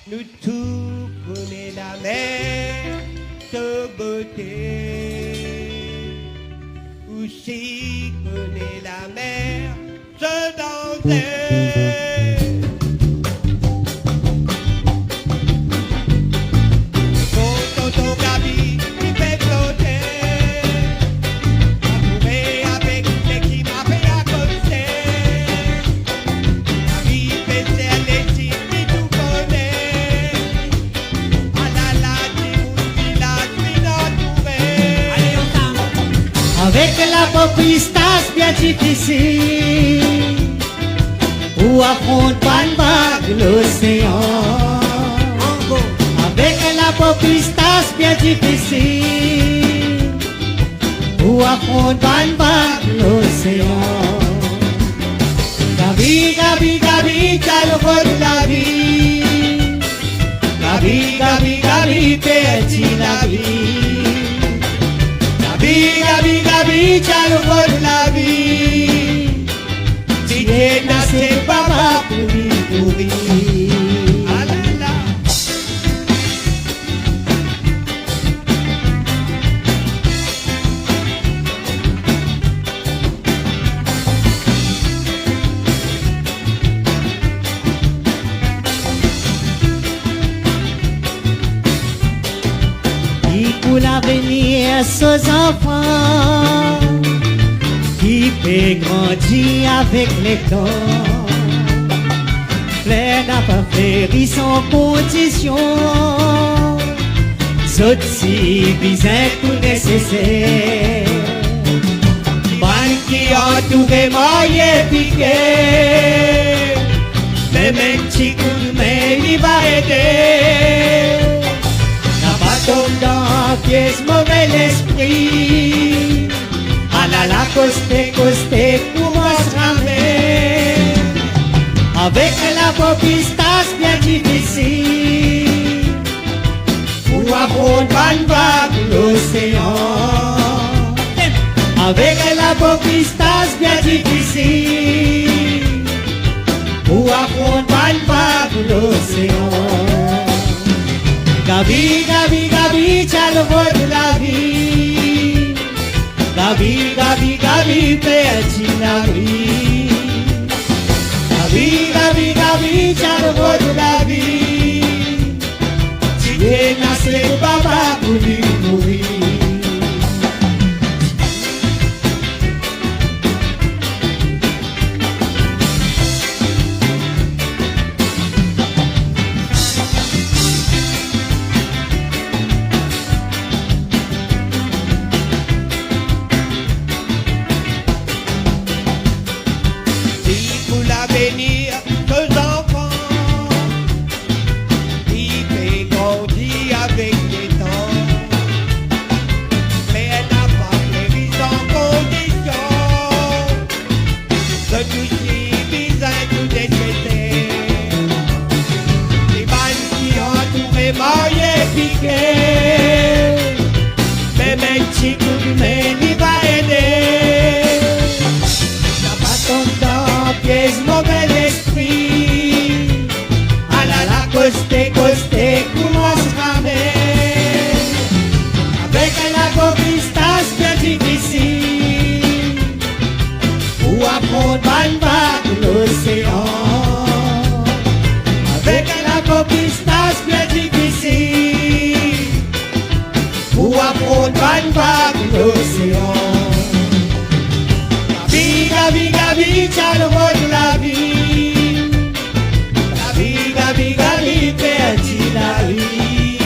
Nous tous connaissons la mer de beauté. Aussi connaît la mer se danser. Avec la popistas bien difficile, où affronte pas une vague l'océan. Avec la popistas bien difficile, où affronte pas une vague l'océan. Gabi, Gabi, Gabi, t'as le vol de la vie. Gabi, Gabi, Gabi, petit la vie. Gabi, Gabi, Gabi, t'as le vol de la vie. Si t'es nassé, papa, pour lui. Ah là là. Qui pour l'avenir, ses enfants, qui fait grandir avec les temps. Plein n'a pas fait sans condition, saute si bizarre tout nécessaire. Ban qui entouré maillé piqué, mais même petit coup de main il va aider. Tombe dans pièce mauvais l'esprit. Ah là là, costé, costé, comment se ramer. Avec la popistas bien difficile, pour affronter une vague l'océan. Avec la popistas bien difficile, pour affronter une vague l'océan. Gabi, Gabi, Gabi, t'as le vol de la vie. Gabi, Gabi, Gabi, petit la vie. Gabi, Gabi, Gabi, t'as le vol de la vie. Tu es nassé, papa, pour lui mourir. Mais même si tout le monde il va aider. T'as pas ton temps, pièce mauvais l'esprit. Ah là là, costé, costé, comment se ramer. Avec la popistas bien difficile, pour affronter une vague l'océan. Avec la popistas bien difficile, pour affronter une vague l'océan. Gabi, Gabi, Gabi, t'as le vol de la vie. Gabi, Gabi, Gabi, petit la vie.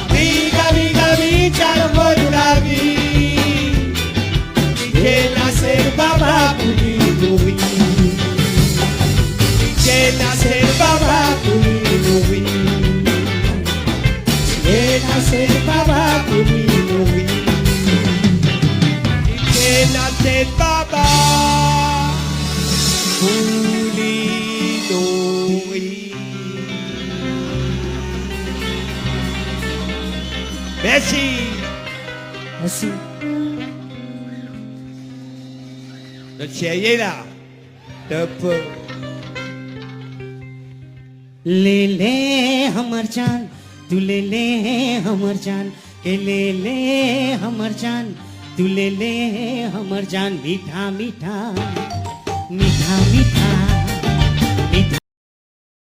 Gabi, Gabi, Gabi, t'as le vol de la vie. T'es nassé, papa, pour lui mourir. T'es nassé, papa, pour lui mourir. T'es nassé, papa, pour lui mourir. T'es nassé, papa, pour lui mourir. Merci. Merci. Le chéri est là. De peu. ले ले हमर जान तू ले ले हमर जान के ले ले हमर जान तू ले ले हमर जान मीठा मीठा मीठा मीठा